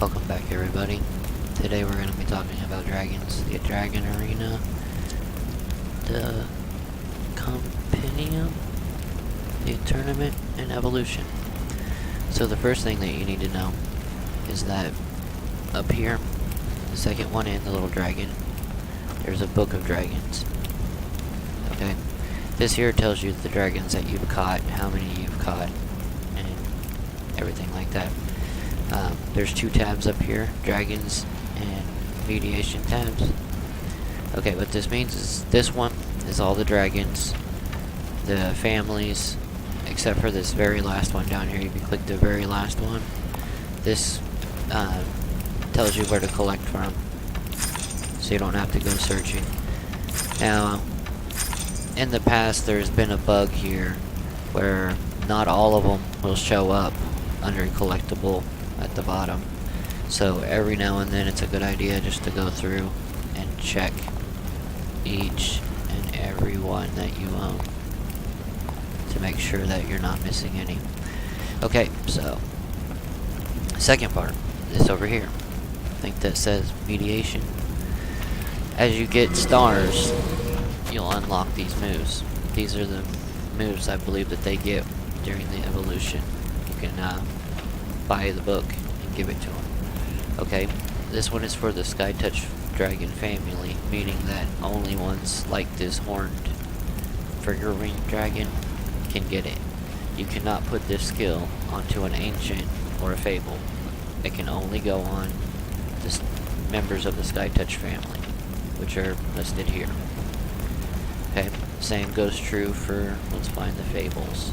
Welcome back, everybody. Today we're going to be talking about dragons, the dragon arena, the compendium, the tournament, and evolution. So the first thing that you need to know is that up here, the second one in, the little dragon, there's a book of dragons. Okay? This here tells you the dragons that you've caught, how many you've caught, and everything like that. There's two tabs up here, dragons and mediation tabs. Okay, what this means is this one is all the dragons, the families, except for this very last one down here. If you click the very last one, this tells you where to collect from, so you don't have to go searching. Now, in the past, there's been a bug here where not all of them will show up under collectible at the bottom. So every now and then it's a good idea just to go through and check each and every one that you own to make sure that you're not missing any. Okay, so second part is over here. I think that says mediation. As you get stars, you'll unlock these moves. These are the moves I believe that they get during the evolution. You can buy the book and give it to them. Okay, this one is for the Sky-Touch Dragon family, meaning that only ones like this horned figure-ring dragon can get it. You cannot put this skill onto an ancient or a fable. It can only go on the members of the Sky-Touch family, which are listed here. Okay, same goes true for, let's find the fables.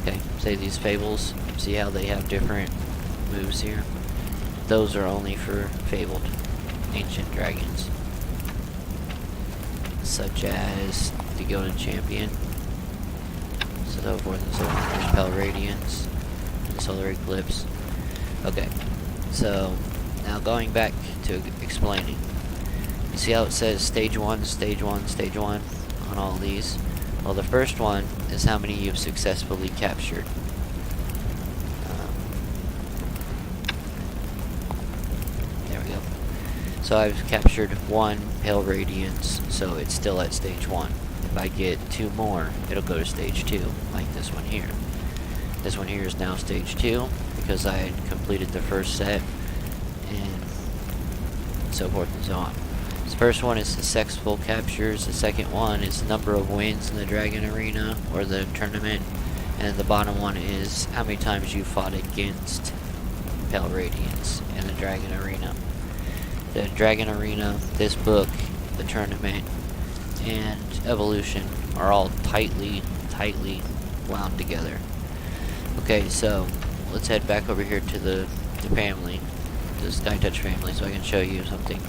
Okay, say these fables, see how they have different moves here? Those are only for fabled ancient dragons. Such as the Golden Champion, so forth and so on. There's Pale Radiance, and Solar Eclipse. Okay, so now going back to explaining. You see how it says stage 1, stage 1, stage 1 on all these? Well, the first one is how many you've successfully captured. There we go. So I've captured 1 Pale Radiance, so it's still at stage 1. If I get 2 more, it'll go to stage 2, like this one here. This one here is now stage 2, because I had completed the first set, and so forth and so on. The first one is successful captures, the second one is the number of wins in the Dragon Arena, or the tournament, and the bottom one is how many times you fought against Pale Radiance in the Dragon Arena. The Dragon Arena, this book, the tournament, and evolution are all tightly wound together. Okay, so let's head back over here to the family, the Sky-Touch family, so I can show you something.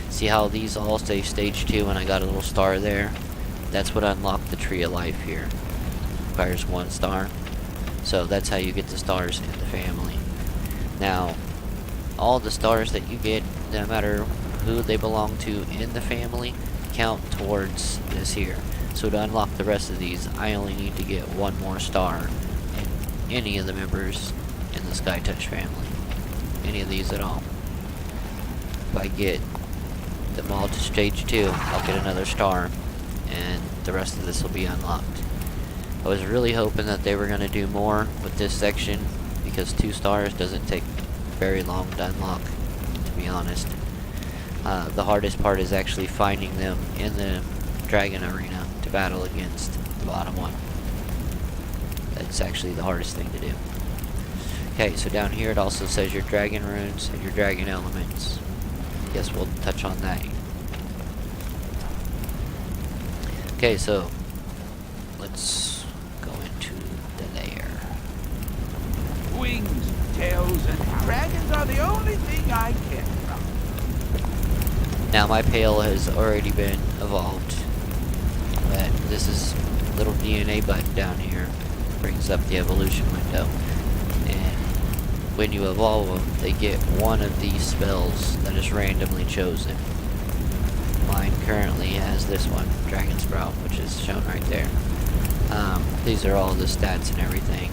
See how these all say stage 2 and I got a little star there? That's what unlocked the Tree of Life here. Requires 1 star. So that's how you get the stars in the family. Now, all the stars that you get, no matter who they belong to in the family, count towards this here. So to unlock the rest of these, I only need to get 1 more star in any of the members in the Sky-Touch family. Any of these at all. If I get them all to stage 2, I'll get another star, and the rest of this will be unlocked. I was really hoping that they were going to do more with this section, because 2 stars doesn't take very long to unlock, to be honest. The hardest part is actually finding them in the Dragon Arena to battle against the bottom one. That's actually the hardest thing to do. Okay, so down here it also says your dragon runes and your dragon elements. Guess we'll touch on that. Okay, so let's go into the lair. Wings, tails, and dragons are the only thing I care about. Now my Pale has already been evolved, but this is a little DNA button down here. Brings up the evolution window, and when you evolve them, they get 1 of these spells that is randomly chosen. Mine currently has this one, Dragon Sprout, which is shown right there. These are all the stats and everything.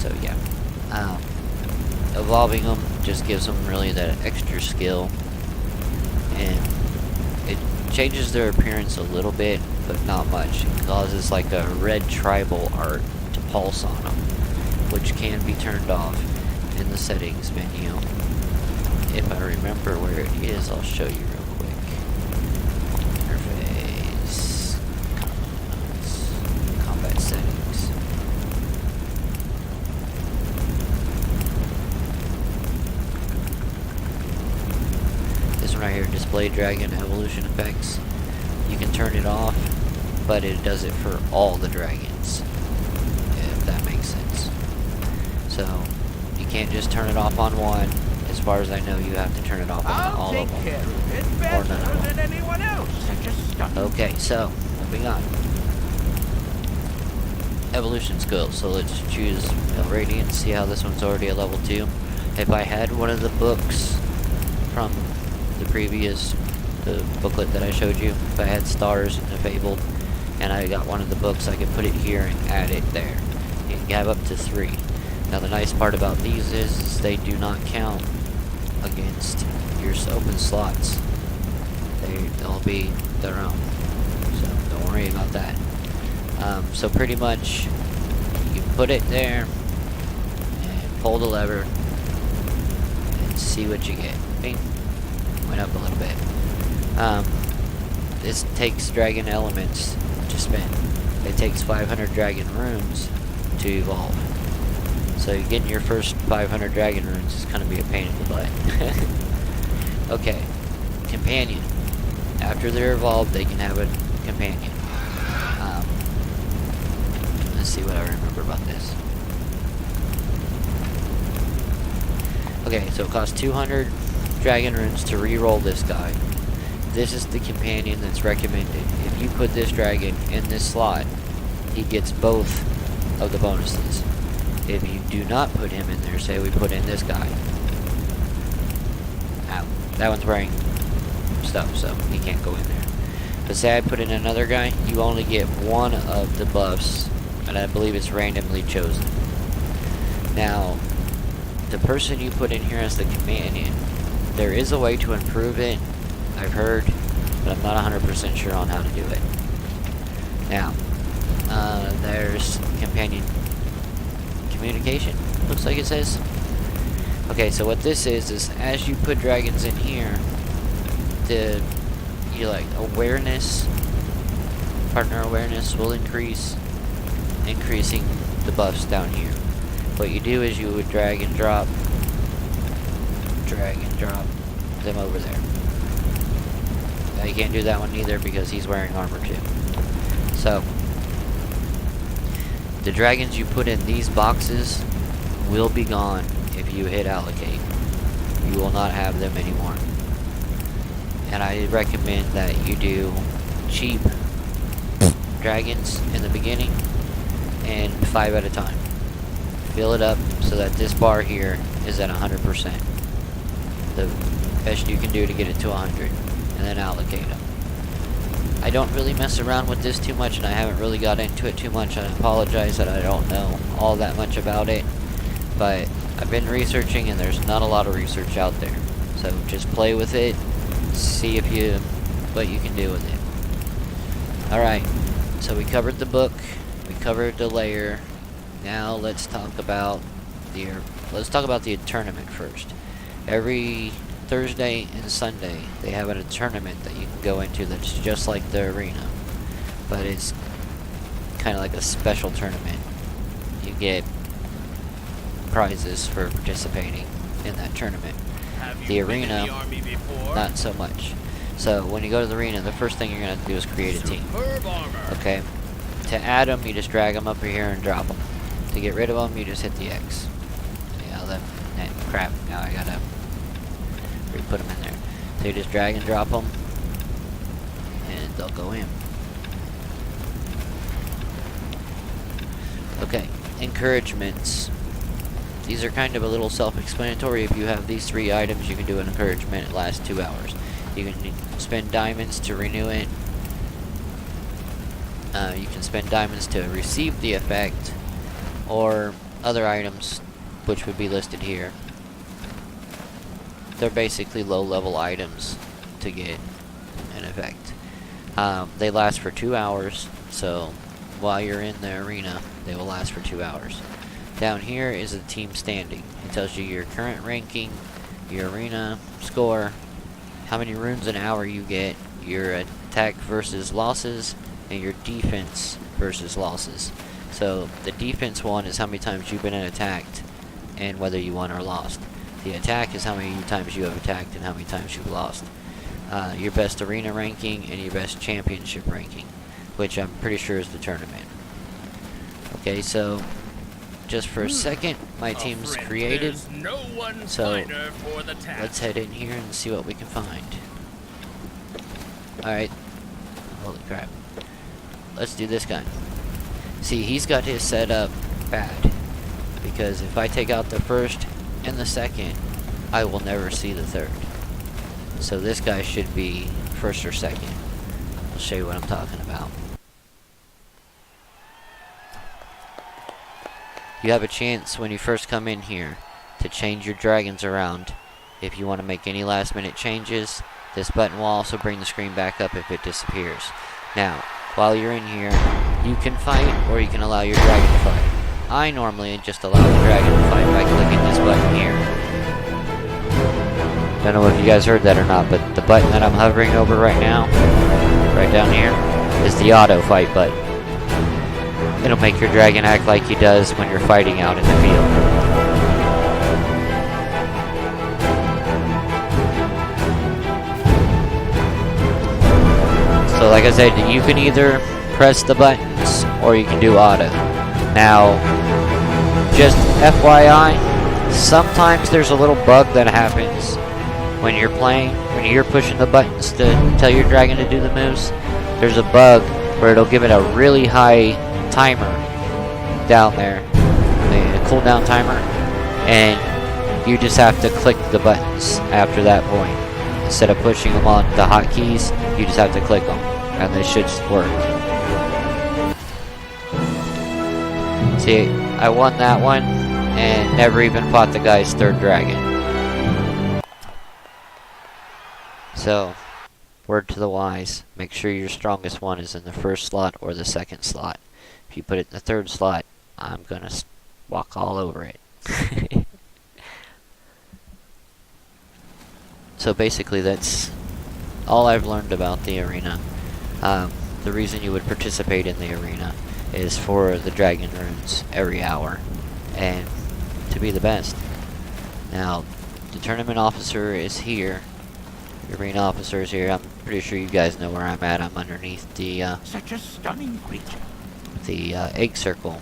So yeah, Evolving them just gives them really that extra skill, and it changes their appearance a little bit, but not much. It causes like a red tribal art to pulse on them, which can be turned off in the settings menu. If I remember where it is, I'll show you real quick. Interface, combat settings. This one right here, display dragon evolution effects. You can turn it off, but it does it for all the dragons, if that makes sense. So you can't just turn it off on one. As far as I know, you have to turn it off on all of them. I'll take care of it better than anyone else. Okay, so moving on. Evolution skills. So let's choose Radiant. See how this one's already a level 2. If I had one of the books from the previous, the booklet that I showed you, if I had Stars and the Fabled, and I got one of the books, I could put it here and add it there. You can have up to 3. Now the nice part about these is they do not count against your open slots. They'll be their own, so don't worry about that. So pretty much you put it there and pull the lever and see what you get. Bing. Went up a little bit. This takes dragon elements to spin. It takes 500 dragon runes to evolve. So getting your first 500 dragon runes is going to be a pain in the butt. Okay, companion. After they're evolved, they can have a companion. Let's see what I remember about this. Okay, so it costs 200 dragon runes to re-roll this guy. This is the companion that's recommended. If you put this dragon in this slot, he gets both of the bonuses. If you do not put him in there, say we put in this guy. Ow, that one's wearing stuff, so he can't go in there. But say I put in another guy, you only get one of the buffs, and I believe it's randomly chosen. Now, the person you put in here as the companion, there is a way to improve it, I've heard, but I'm not 100% sure on how to do it. Now, there's companion communication, looks like it says. Okay, so what this is as you put dragons in here, your like awareness, partner awareness will increasing the buffs down here. What you do is you would drag and drop them over there. Now you can't do that one either because he's wearing armor too. So the dragons you put in these boxes will be gone if you hit allocate. You will not have them anymore. And I recommend that you do cheap dragons in the beginning and 5 at a time. Fill it up so that this bar here is at 100%. The best you can do to get it to 100, and then allocate them. I don't really mess around with this too much, and I haven't really got into it too much. I apologize that I don't know all that much about it, but I've been researching and there's not a lot of research out there. So just play with it, see what you can do with it. Alright, so we covered the book, we covered the layer. Now let's talk about the tournament first. Every Thursday and Sunday they have a tournament that you can go into that's just like the arena, but it's kind of like a special tournament. You get prizes for participating in that tournament. The arena, not so much. So when you go to the arena, the first thing you're going to do is create a team. Okay? To add them, you just drag them up here and drop them. To get rid of them, you just hit the X. Yeah, crap. Now I gotta re-put them in there. So you just drag and drop them, and they'll go in. Okay, encouragements. These are kind of a little self-explanatory. If you have these 3 items, you can do an encouragement. It lasts 2 hours. You can spend diamonds to renew it. You can spend diamonds to receive the effect, or other items which would be listed here. They're basically low-level items to get, in effect. They last for 2 hours, so while you're in the arena, they will last for 2 hours. Down here is a team standing. It tells you your current ranking, your arena score, how many runes an hour you get, your attack versus losses, and your defense versus losses. So the defense one is how many times you've been attacked and whether you won or lost. The attack is how many times you have attacked and how many times you've lost. Your best arena ranking and your best championship ranking, which I'm pretty sure is the tournament. Okay, so just for a second, my team's created. So let's head in here and see what we can find. Alright. Holy crap. Let's do this guy. See, he's got his set up bad. Because if I take out the first and the second, I will never see the third. So this guy should be first or second. I'll show you what I'm talking about. You have a chance when you first come in here to change your dragons around. If you want to make any last minute changes, this button will also bring the screen back up if it disappears. Now, while you're in here, you can fight or you can allow your dragon to fight. I normally just allow the dragon to fight by clicking this button here. Don't know if you guys heard that or not, but the button that I'm hovering over right now, right down here, is the Autofight button. It'll make your dragon act like he does when you're fighting out in the field. So like I said, you can either press the buttons or you can do auto. Now, just FYI, sometimes there's a little bug that happens when you're playing, when you're pushing the buttons to tell your dragon to do the moves. There's a bug where it'll give it a really high timer down there, a cooldown timer, and you just have to click the buttons after that point. Instead of pushing them on the hotkeys, you just have to click them, and they should work. See, I won that one, and never even fought the guy's third dragon. So, word to the wise, make sure your strongest one is in the first slot or the second slot. If you put it in the third slot, I'm gonna walk all over it. So basically that's all I've learned about the arena. The reason you would participate in the arena is for the dragon runes every hour and to be the best. Now, the tournament officer is here. The arena officer is here. I'm pretty sure you guys know where I'm at. I'm underneath the Such a stunning creature. The egg circle.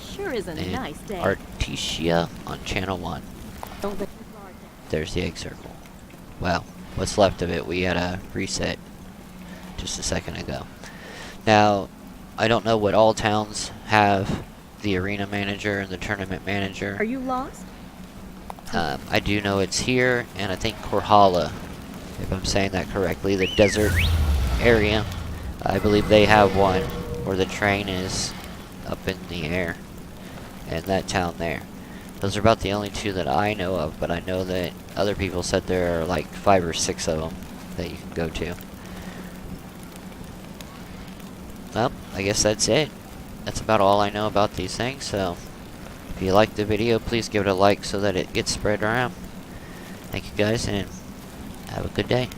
Sure is a nice day. Artesia on channel 1. There's the egg circle. Well, what's left of it, we had a reset just a second ago. Now, I don't know what all towns have the arena manager and the tournament manager. Are you lost? I do know it's here, and I think Korhala, if I'm saying that correctly, the desert area. I believe they have one where the train is up in the air, and that town there. Those are about the only two that I know of, but I know that other people said there are like 5 or 6 of them that you can go to. Well, I guess that's it. That's about all I know about these things, so if you liked the video, please give it a like so that it gets spread around. Thank you guys, and have a good day.